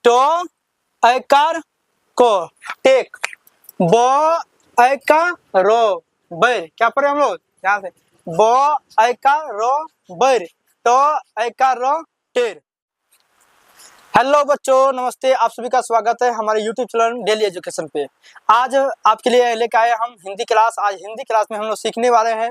To ऐकार को टेक, बो ऐकार रो बैर। क्या पढ़े हम लोग यहाँ से? बो ऐकार रो बैर, टो ऐकार रो टेर। हेलो बच्चों, नमस्ते। आप सभी का स्वागत है हमारे YouTube चैनल डेली एजुकेशन पे। आज आपके लिए लेकर आए हम हिंदी क्लास। आज हिंदी क्लास में हम लोग सीखने वाले हैं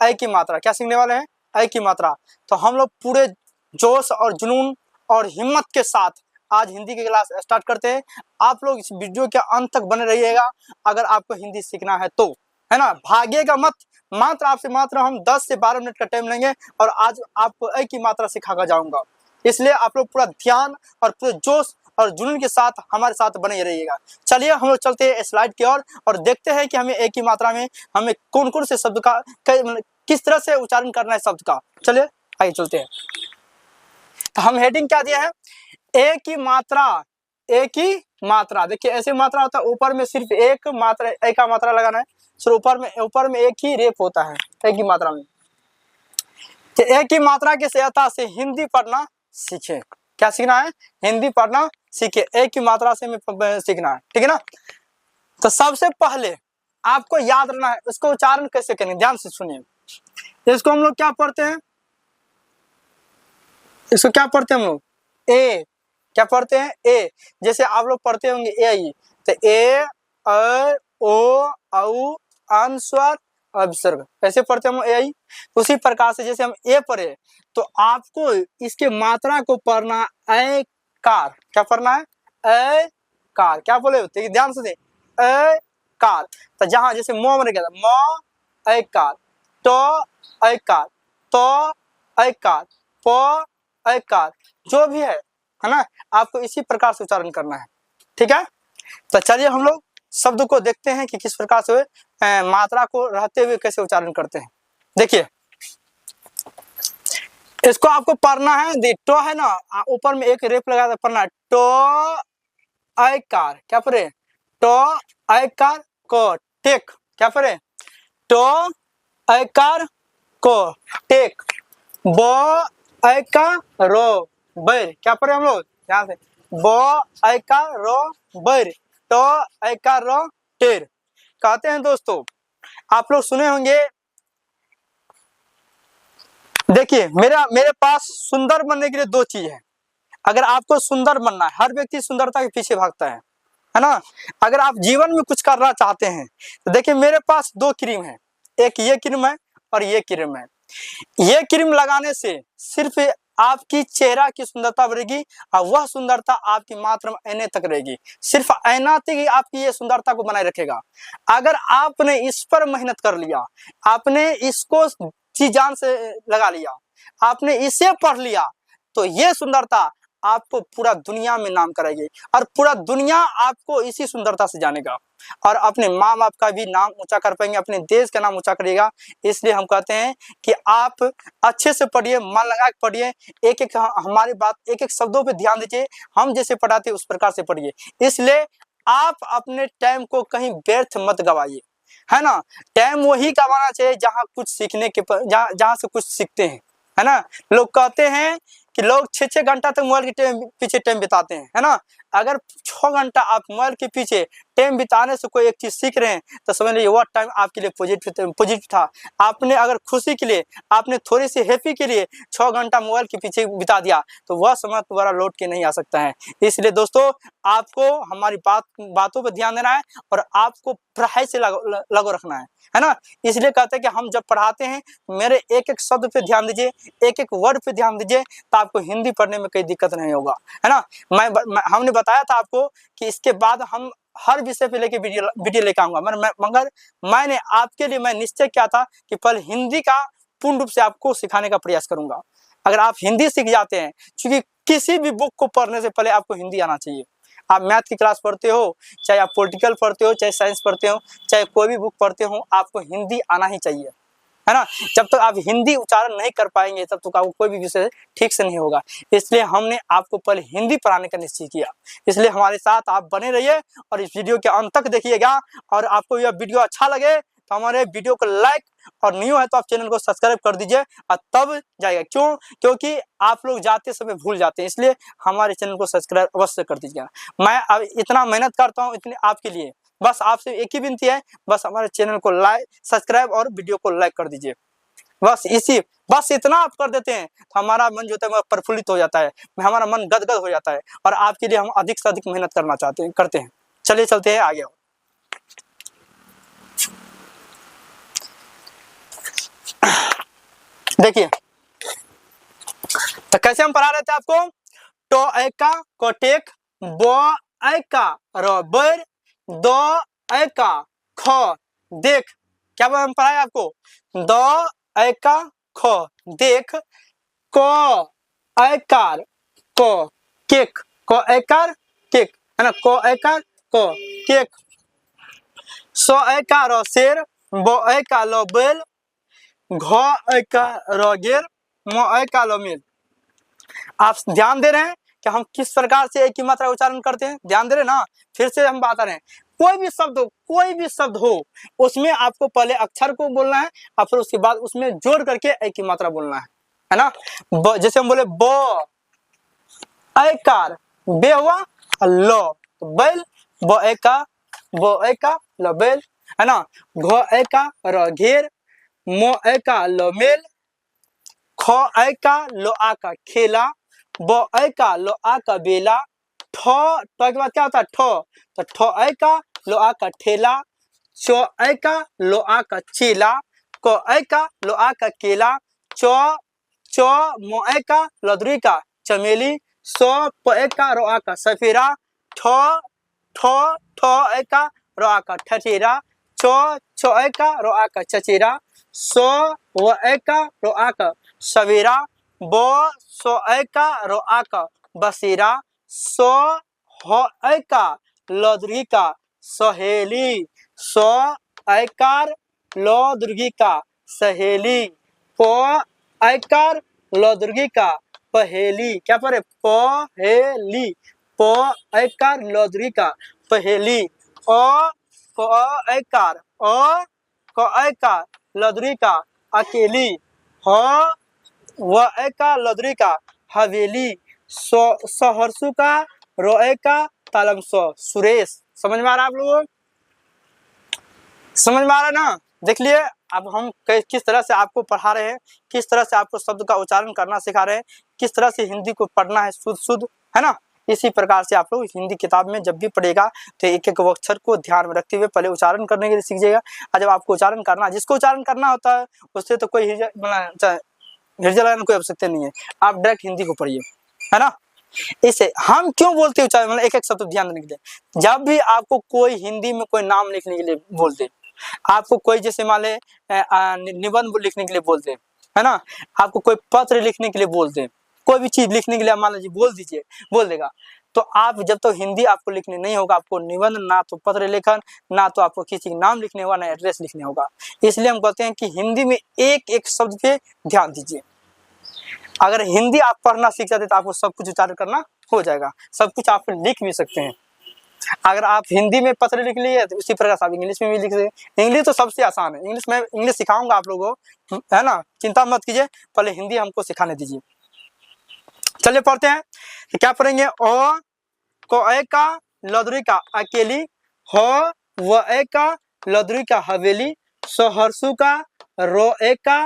ऐ की मात्रा। क्या सीखने वाले हैं? ऐ की मात्रा। तो हम लोग पूरे जोश और जुनून और हिम्मत के साथ आज हिंदी की क्लास स्टार्ट करते हैं। आप लोग इस वीडियो के अंत तक बने रहिएगा अगर आपको हिंदी सीखना है तो, है ना। भागिएगा मत। मात्र आपसे मात्र हम 10 से 12 मिनट का टाइम लेंगे और आज आपको ऐ की मात्रा सिखाकर जाऊंगा। इसलिए आप लोग पूरा ध्यान और पूरे जोश और जुनून के साथ हमारे साथ बने रहिएगा। चलिए हम लोग चलते हैं स्लाइड की ओर और देखते हैं कि हमें एक ही मात्रा में हमें कौन कौन से शब्द का किस तरह से उच्चारण करना है शब्द का। चलिए आइए चलते हैं। तो हम हेडिंग क्या दिया है? एक ही मात्रा। एक ही मात्रा। देखिए ऐसे मात्रा होता है, ऊपर में सिर्फ एक मात्रा, एक का मात्रा लगाना है। सिर्फ ऊपर में एक ही रेप होता है एक ही मात्रा में। तो एक ही मात्रा की सहायता से हिंदी पढ़ना सीखे। क्या सीखना है? हिंदी पढ़ना सीखे। एक ही मात्रा से हमें सीखना है, ठीक है ना। तो सबसे पहले आपको याद रखना है इसको उच्चारण कैसे करेंगे। ध्यान से सुनिए। इसको हम लोग क्या पढ़ते हैं? इसको क्या पढ़ते हैं हम लोग? ए। क्या पढ़ते हैं? ए। जैसे आप लोग पढ़ते होंगे ए आई, तो ए अ ओ औ अन स्वर अभिसर्ग, ऐसे पढ़ते हम ए आई। उसी प्रकार से जैसे हम ए पढ़े तो आपको इसके मात्रा को पढ़ना ऐ कार। क्या पढ़ना है? ऐ कार। क्या बोले होते? ध्यान से ऐ कार। तो जहां जैसे मो मैंने कहता मो ऐ कार, तो ऐ कार, तो ऐ कार, पो ऐ कार, जो भी है ना, आपको इसी प्रकार से उच्चारण करना है, ठीक है। तो चलिए हम लोग शब्द को देखते हैं कि किस प्रकार से मात्रा को रहते हुए कैसे उच्चारण करते हैं। देखिए इसको आपको पढ़ना है। टो है ना, ऊपर में एक रेप लगा पढ़ना है। टो ऐ कार। क्या पढ़े? टो ऐ कार को टेक। क्या पढ़े? टो ऐ कार को टेक, बो ऐ का रो बैर। क्या पढ़े हम लोग यहाँ से? बो ऐ का रो बैर, तो ऐ का रो टेर। कहते हैं दोस्तों, आप लोग सुने होंगे। देखिए मेरे पास सुंदर बनने के लिए दो चीज है। अगर आपको सुंदर बनना है, हर व्यक्ति सुंदरता के पीछे भागता है ना। अगर आप जीवन में कुछ करना चाहते हैं तो देखिए मेरे पास दो क्रीम है। एक ये क्रीम है और ये क्रीम है। ये क्रीम लगाने से सिर्फ आपकी चेहरा की सुंदरता बढ़ेगी और वह सुंदरता आपकी मात्र ऐने तक रहेगी। सिर्फ ऐना तक ही आपकी ये सुंदरता को बनाए रखेगा। अगर आपने इस पर मेहनत कर लिया, आपने इसको जी जान से लगा लिया, आपने इसे पढ़ लिया, तो ये सुंदरता आपको पूरा दुनिया में नाम कराएगी और पूरा दुनिया आपको इसी सुंदरता से जानेगा और अपने माँ बाप का भी नाम ऊंचा कर पाएंगे, अपने देश का नाम ऊंचा करेगा। इसलिए हम कहते हैं कि आप अच्छे से पढ़िए, मन लगा के पढ़िए, एक एक हमारी बात, एक एक शब्दों पे ध्यान दीजिए। हम जैसे पढ़ाते उस प्रकार से पढ़िए। इसलिए आप अपने टाइम को कहीं व्यर्थ मत गवाइए, है ना। टाइम वही गवाना चाहिए जहाँ कुछ सीखने के जहाँ से कुछ सीखते हैं, है ना। लोग कहते हैं कि लोग 6-6 घंटा तक मोबाइल के पीछे टाइम बिताते हैं, है ना। अगर 6 घंटा आप मोबाइल के पीछे टाइम बिताने से कोई एक चीज सीख रहे हैं तो समझ लीजिए वह टाइम आपके लिए पॉजिटिव था। आपने अगर खुशी के लिए, आपने थोड़ी सी हैप्पी के लिए 6 घंटा मोबाइल के पीछे बिता दिया तो वह समय दोबारा लौट के नहीं आ सकता है। इसलिए दोस्तों आपको हमारी बातों पर ध्यान देना है और आपको पढ़ाई से लगो रखना है ना। इसलिए कहते हैं कि हम जब पढ़ाते हैं मेरे एक एक शब्द पे ध्यान दीजिए, एक एक वर्ड पे ध्यान दीजिए, तो आपको हिंदी पढ़ने में कोई दिक्कत नहीं होगा, है ना। हमने बताया था आपको कि इसके बाद हम हर विषय पे लेके वीडियो लेके आऊंगा। मगर मैंने आपके लिए मैं निश्चय किया था कि पहले हिंदी का पूर्ण रूप से आपको सिखाने का प्रयास करूंगा। अगर आप हिंदी सीख जाते हैं, क्योंकि किसी भी बुक को पढ़ने से पहले आपको हिंदी आना चाहिए। आप मैथ की क्लास पढ़ते हो, चाहे आप पॉलिटिकल पढ़ते हो, चाहे साइंस पढ़ते हो, चाहे कोई भी बुक पढ़ते हो, आपको हिंदी आना ही चाहिए, है ना। जब तक आप हिंदी उच्चारण नहीं कर पाएंगे तब तक आपको कोई भी विषय ठीक से नहीं होगा। इसलिए हमने आपको पहले हिंदी पढ़ाने का निश्चय किया। इसलिए हमारे साथ आप बने रहिए और इस वीडियो के अंत तक देखिएगा। और आपको यह वीडियो अच्छा लगे तो हमारे वीडियो को लाइक, और न्यू है तो आप चैनल को सब्सक्राइब कर दीजिए, और तब जाएगा। क्यों? क्योंकि आप लोग जाते समय भूल जाते हैं, इसलिए हमारे चैनल को सब्सक्राइब अवश्य कर दीजिएगा। मैं अब इतना मेहनत करता हूँ इतने आपके लिए, बस आपसे एक ही विनती है, बस हमारे चैनल को लाइक, सब्सक्राइब और वीडियो को लाइक कर दीजिए। बस इतना आप कर देते हैं तो हमारा मन जो है वह प्रफुल्लित हो जाता है, हमारा मन गदगद हो जाता है, और आपके लिए हम अधिक से अधिक मेहनत करना करते हैं। चलिए चलते हैं आगे। देखिए तो कैसे हम पढ़ा रहे थे आपको, टो एका कोटेक, बो एका रबर, दो एका ख देख। क्या हम पढ़ाए आपको, दो एका ख देख, को एकार को केक, को एकार केक है ना, को एकार को केक, सो एकार शेर, बो एका लो बेल, घ एका रोगेर, मो एका लो मिल। आप ध्यान दे रहे हैं कि हम किस प्रकार से एक ही मात्रा उच्चारण करते हैं, ध्यान दे रहे हैं ना। फिर से हम बता रहे हैं, कोई भी शब्द हो उसमें आपको पहले अक्षर को बोलना है, और फिर उसके बाद उसमें जोड़ करके एक ही मात्रा बोलना है ना। जैसे हम बोले बो एकार, बे हुआ लो तो बैल, बो एका लो बैल है ना, घो एका रो घेर, मो एका लो मेल, खो एका लो आका खेला, बो एका लो आका बेला, ठो के बाद क्या होता है ठो, तो ठो एका लो आका ठेला, चो एका लो आका चेला, को एका लो आका केला, चो मो एका लदरी का चमेली, सो प एका रो आका सफेरा, ठो एका रो आका ठठेरा, चो एका रो आका चचेरा, सो व एका रो आका सवेरा, बो सो एका रो आका बसेरा, सो हो एका लदरी का सहेली, सो एकार लो दुर्गी का सहेली, पो एकार लो दुर्गी का पहेली। क्या पढ़े, पहेली, पो एकार लो दुर्गी का पहेली, ओ को एकार ओ को एकार लदरी का अकेली, हो व एका लदरी का हवेली, सहरसू का रोए का तालम सो सुरेश। समझ में आ रहा है आप लोगों, समझ में आ रहा है ना। देख लिए अब हम किस तरह से आपको पढ़ा रहे हैं, किस तरह से आपको शब्द का उच्चारण करना सिखा रहे हैं, किस तरह से हिंदी को पढ़ना है शुद्ध है ना। इसी प्रकार से आप लोग हिंदी किताब में जब भी पढ़ेगा तो एक एक अक्षर को ध्यान में रखते हुए पहले उच्चारण करने के लिए सीखिएगा। और जब आपको उच्चारण करना, जिसको उच्चारण करना होता है उससे तो कोई हिर्जा लगाने कोई आवश्यकता नहीं है, आप डायरेक्ट हिंदी को पढ़िए है ना। इसे हम क्यों बोलते उच्चारण, मतलब एक एक शब्द ध्यान देने के लिए। जब भी आपको कोई हिंदी में कोई नाम लिखने के लिए बोलते, आपको कोई जैसे मान ले निबंध लिखने के लिए बोलते है ना, आपको कोई पत्र लिखने के लिए बोलते, कोई भी चीज लिखने के लिए मान लीजिए बोल दीजिए, बोल देगा, तो आप जब तक तो हिंदी आपको लिखने नहीं होगा, आपको निबंध ना तो पत्र लेखन, ना तो आपको किसी का नाम लिखने होगा, ना एड्रेस लिखने होगा। इसलिए हम कहते हैं कि हिंदी में एक एक शब्द पे ध्यान दीजिए। अगर हिंदी आप पढ़ना सीख जाते तो आपको सब कुछ उच्चारण करना हो जाएगा, सब कुछ आप लिख भी सकते हैं। अगर आप हिंदी में पत्र लिख लिए तो उसी प्रकार से आप इंग्लिश में भी लिख सकते। इंग्लिश तो सबसे आसान है, इंग्लिश सिखाऊंगा आप लोगों को है ना, चिंता मत कीजिए, पहले हिंदी हमको सिखाने दीजिए। चलिए पढ़ते हैं, तो क्या पढ़ेंगे, ओ को ए का लदरी का अकेली, हो व ए का लदरी का हवेली, सहरसू का रो ए का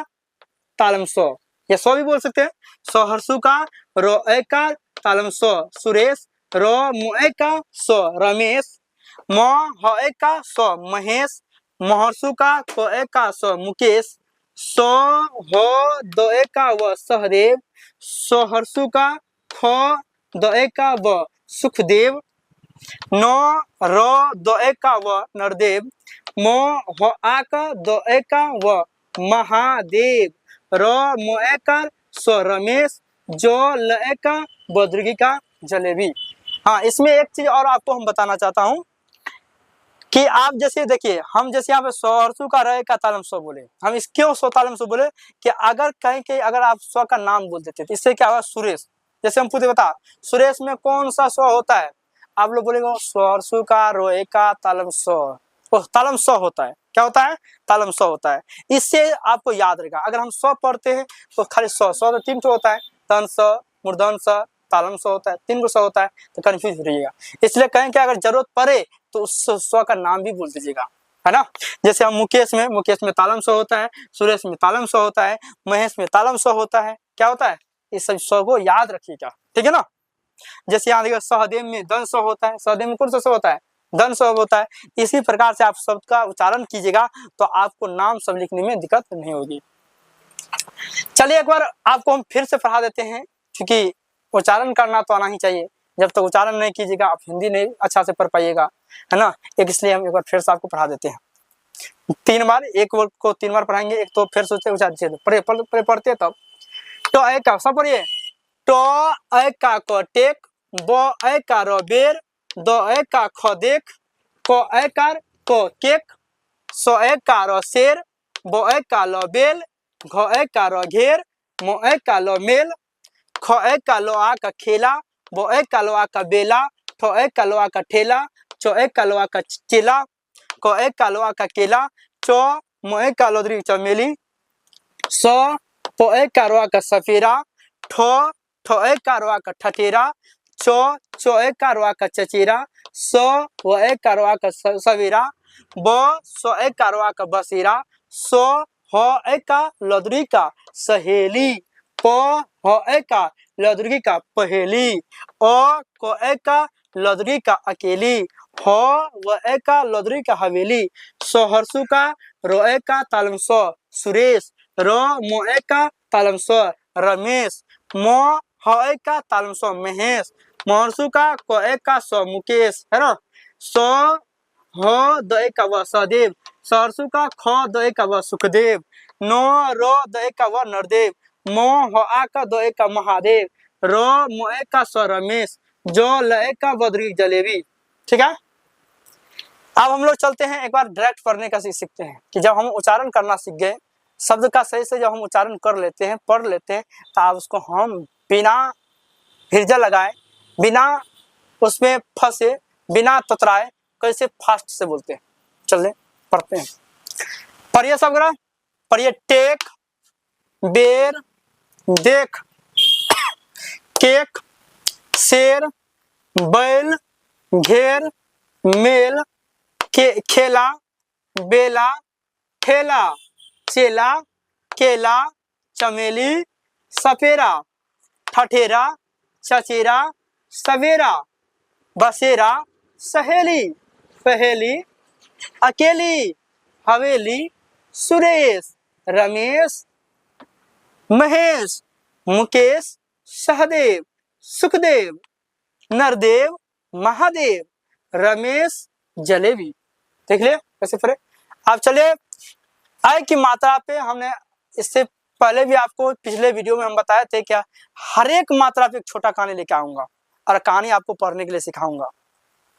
तालम सो, या सो भी बोल सकते हैं, सहरसू का रो ए का तालम सो सुरेश, रो मुए का सो रमेश, मो हो ए का सो महेश, महरसू का को ए का सो मुकेश, सो हो दो ए का व सहदेव, सहरसू का खो दो ए का व सुखदेव, नो रो दो ए का व नरदेव, मो हो आ का दो ए का व महादेव, रो मो ए का सो रमेश, जो ल ए का बद्रगी का जलेबी। हाँ, इसमें एक चीज और आपको हम बताना चाहता हूँ कि आप जैसे देखिए, हम जैसे यहाँ पे सहरसू का रहे का तालम सो बोले, हम इस क्यों सो तालम सो बोले कि अगर कहीं अगर आप स्व का नाम बोल देते तो इससे क्या हुआ, सुरेश, जैसे हम पूछे बता सुरेश में कौन सा स्व होता है, आप लोग बोलेंगे सहरसू का रोए का तालम सो, तालम सो होता है, क्या होता है, तालम स होता है। इससे आपको याद रहेगा। अगर हम स पढ़ते हैं तो खाली स तो 3 ठो होता है, तन स, मूर्धन स, तालम स होता है, 3 को स होता है, तो कंफ्यूज हो रहिएगा। इसलिए कहें कि अगर जरूरत पड़े तो उस स का नाम भी बोल दीजिएगा, है ना। जैसे हम मुकेश में तालम स होता है, सुरेश में तालम स होता है, महेश में तालम स होता है, क्या होता है, इस सब स को याद रखिएगा, ठीक है ना। जैसे यहाँ देखिए सहदेव में दन स होता है, सहदेव में कौन सा स होता है, दन स होता है। इसी प्रकार से आप शब्द का उच्चारण कीजिएगा तो आपको नाम सब लिखने में दिक्कत नहीं होगी। चलिए एक बार आपको हम फिर से पढ़ा देते हैं, क्योंकि उच्चारण करना तो आना ही चाहिए। जब तक उच्चारण नहीं कीजिएगा आप हिंदी नहीं अच्छा से पढ़ पाइएगा, है ना। एक इसलिए हम एक बार फिर से आपको पढ़ा देते हैं 3 बार, एक वर्ड को 3 बार पढ़ाएंगे, एक तो फिर सोचते पढ़ते तब। तो एक का सब पढ़िए, तो ए का को टेक, ब ए का रो बेर, दो ए का खो देख, को ए का को केक, सो ए का रो शेर, बो ए का लो बेल, घो ए का रो घेर, मो ए का लो मेल, खो ए का लो आ का खेला, बो ए का लो आ का बेला, ठो ए का लो आ का ठेला, चो ए का लो आ का चेला, को ए का लो आ का केला, चो मो ए का लोदरी चमेली, सो पो ए का रो आ का सफेरा, ठो ए का रो आ का ठठेरा, चो ए का रो आ का चचेरा, सो वो ए का रो आ का सवेरा, बो सो ए का रो आ का बसेरा, सो हो ए का लोदरी का सहेली, पो हो ए का लोदरी का पहेली, ओ को ए का लोदरी का अकेली, हो व ए का लोदरी का हवेली, सो हर्षु का रो ए का तालम सो सुरेश, रो मो ए का तालम सो रमेश, मो हो ए का तालम सो महेश, मोहर्षु का को ए का सो मुकेश, है ना। सो हो दो ए का व सहदेव, सहर्षु का खो दो ए का व सुखदेव, नो रो दो ए का व नरदेव, मो हो आ का दो ए का महादेव, रो मो ए का सो रमेश, जो ल ए का बद्री जलेबी, ठीक है। अब हम लोग चलते हैं, एक बार डायरेक्ट पढ़ने का सीखते हैं कि जब हम उच्चारण करना सीख गए, शब्द का सही से जब हम उच्चारण कर लेते हैं, पढ़ लेते हैं, तो आप उसको हम बिना हिर्जा लगाए, बिना उसमें फंसे, बिना ततराए कैसे फास्ट से बोलते हैं। चलिए पढ़ते हैं, पढ़िए सब ग्रह, पढ़िए टेक, बेर, देख, केक, शेर, बैल, घेर, मेल, खेला, बेला, ठेला, चेला, केला, चमेली, सपेरा, ठठेरा, चचेरा, सवेरा, बसेरा, सहेली, पहेली, अकेली, हवेली, सुरेश, रमेश, महेश, मुकेश, सहदेव, सुखदेव, नरदेव, महादेव, रमेश, जलेबी। देख लिया कैसे पढ़े। अब चलिए आय की मात्रा पे, हमने इससे पहले भी आपको पिछले वीडियो में हम बताए थे क्या, हर एक मात्रा पे एक छोटा कहानी लेके आऊंगा और कहानी आपको पढ़ने के लिए सिखाऊंगा,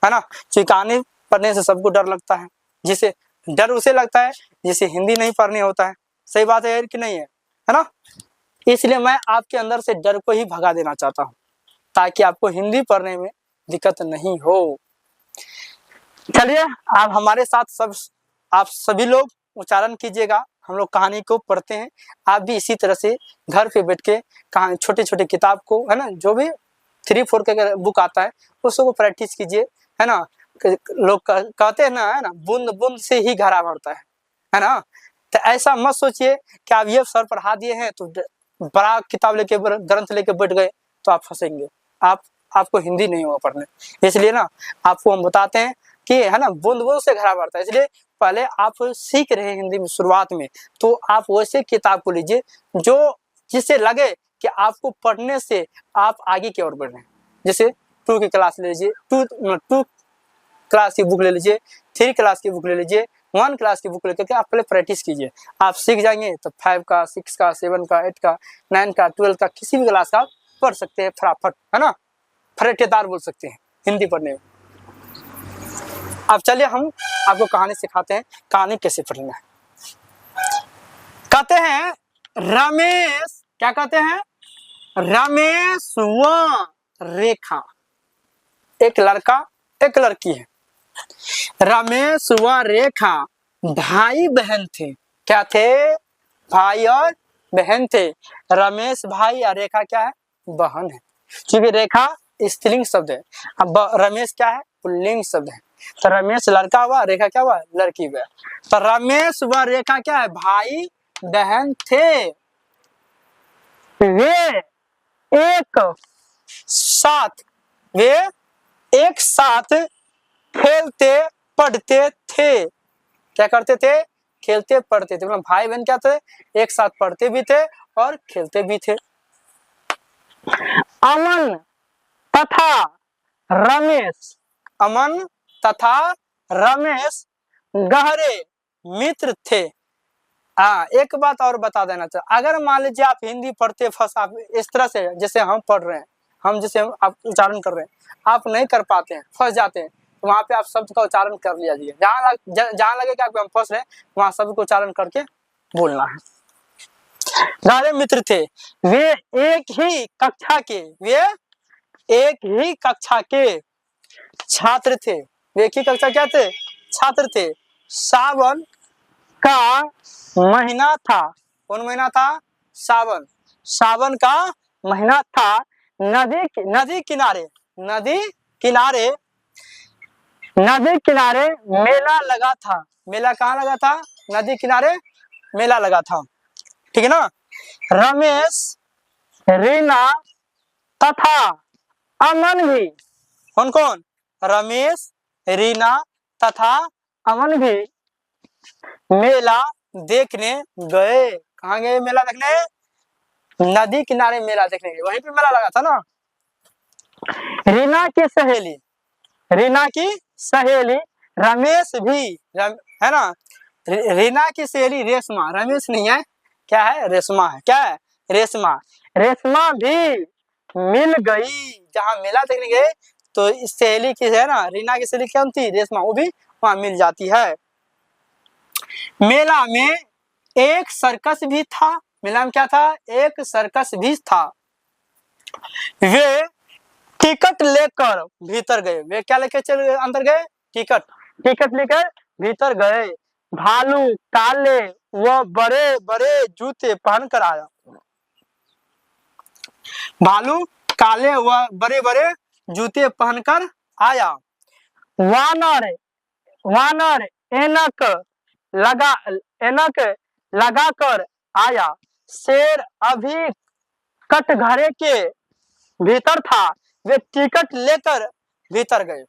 है ना। क्योंकि कहानी पढ़ने से सबको डर लगता है, जिसे डर उसे लगता है जिसे हिंदी नहीं पढ़नी होता है। सही बात है कि नहीं है ना। इसलिए मैं आपके अंदर से डर को ही भगा देना चाहता हूँ, ताकि आपको हिंदी पढ़ने में दिक्कत नहीं हो। चलिए आप हमारे साथ आप सभी लोग उच्चारण कीजिएगा। हम लोग कहानी को पढ़ते हैं, आप भी इसी तरह से घर पे बैठ के कहानी, छोटे छोटे किताब को, है ना, जो भी 3-4 का बुक आता है उसको प्रैक्टिस कीजिए, है ना। लोग कहते हैं ना, है ना, बूंद बूंद से ही घड़ा भरता है ना। तो ऐसा मत सोचिए कि आप ये सर पढ़ा दिए हैं तो बड़ा किताब लेके, ग्रंथ लेके बैठ गए तो आप फंसेंगे, आपको हिंदी नहीं होगा पढ़ने। इसलिए ना आपको हम बताते हैं कि, है ना, बूंद बूंद से घड़ा भरता है। इसलिए पहले आप सीख रहे हैं हिंदी में शुरुआत में, तो आप वैसे किताब को लीजिए जो जिससे लगे कि आपको पढ़ने से आप आगे की ओर बढ़ रहे हैं। जैसे 2 की क्लास ले लीजिए, 2 क्लास की बुक ले लीजिए, 3 क्लास की बुक ले लीजिए, 1 क्लास की बुक लेकर के आप पहले प्रैक्टिस कीजिए। आप सीख जाएंगे तो 5 का, 6 का, 7 का, 8 का, 9 का, 12 का, किसी भी क्लास का आप पढ़ सकते हैं फटाफट, है ना। फरेटेदार बोल सकते हैं हिंदी पढ़ने में। अब चलिए हम आपको कहानी सिखाते हैं, कहानी कैसे पढ़ना है। कहते हैं रमेश, क्या कहते हैं, रमेश व रेखा, एक लड़का एक लड़की है। रमेश व रेखा भाई बहन थे। क्या थे? भाई और बहन थे। रमेश भाई और रेखा क्या है? बहन है। क्योंकि रेखा स्त्रीलिंग शब्द है, अब रमेश क्या है? पुल्लिंग शब्द है। तो रमेश लड़का हुआ, रेखा क्या हुआ? लड़की हुआ। तो रमेश व रेखा क्या है? भाई बहन थे। वे एक साथ खेलते पढ़ते थे। क्या करते थे? खेलते पढ़ते थे। मतलब भाई बहन क्या थे? एक साथ पढ़ते भी थे और खेलते भी थे। अमन तथा रमेश गहरे मित्र थे। एक बात और बता देना चाहिए, अगर मान लीजिए आप हिंदी पढ़ते फर्स्ट आप इस तरह से जैसे हम पढ़ रहे हैं, हम जैसे आप उच्चारण कर रहे हैं, आप नहीं कर पाते हैं, फंस जाते हैं, तो वहां पे आप शब्द का उच्चारण कर लिया जाइए। जहां लगे कि हम फंस रहे हैं वहां शब्द को उच्चारण करके बोलना है। गहरे मित्र थे। वे एक ही कक्षा के छात्र थे। वे एक ही कक्षा क्या थे? छात्र थे। सावन का महीना था। कौन महीना था? सावन। सावन का महीना था। नदी किनारे मेला लगा था। मेला कहाँ लगा था? नदी किनारे मेला लगा था। ठीक है ना। रमेश, रीना तथा अमन भी, कौन कौन? रमेश, रीना तथा अमन भी मेला देखने गए। कहाँ गए मेला देखने? नदी किनारे मेला देखने गए। वहीं पे मेला लगा था ना। रीना की सहेली रमेश भी है ना। रीना की सहेली रेशमा, रमेश नहीं है, क्या है? रेशमा है। क्या है? रेशमा भी मिल गई। जहाँ मेला देखने गए तो इस सहेली की है ना, रीना की सहेली क्या थी? रेशमा, वो भी वहां मिल जाती है। मेला में एक सर्कस भी था। मेला में क्या था? एक सर्कस भी था। वे टिकट लेकर भीतर गए। वे क्या लेकर चले अंदर गए? टिकट लेकर भीतर गए। भालू काले व बड़े बड़े जूते पहनकर आया। भालू काले व बड़े बड़े जूते पहनकर आया। वानर ऐनक लगा कर आया। शेर अभी कटघरे के भीतर था। वे टिकट लेकर भीतर गए।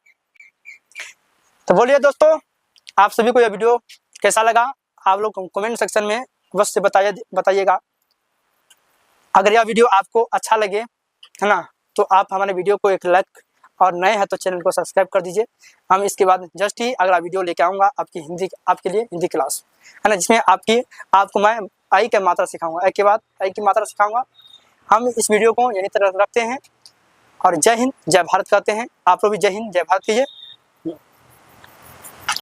तो बोलिए दोस्तों, आप सभी को यह वीडियो कैसा लगा? आप लोग कमेंट सेक्शन में अवश्य बताइएगा। अगर यह वीडियो आपको अच्छा लगे, है ना, तो आप हमारे वीडियो को एक लाइक और नए हैं तो चैनल को सब्सक्राइब कर दीजिए। हम इसके बाद जस्ट ही अगला वीडियो लेके आऊँगा आपके लिए हिंदी क्लास, है ना, जिसमें आपको मैं आई की मात्रा सिखाऊंगा। आई के बाद आई की मात्रा सिखाऊंगा। हम इस वीडियो को यही तरह रखते हैं और जय हिंद जय भारत कहते हैं। आप लोग भी जय हिंद जय भारत कीजिए।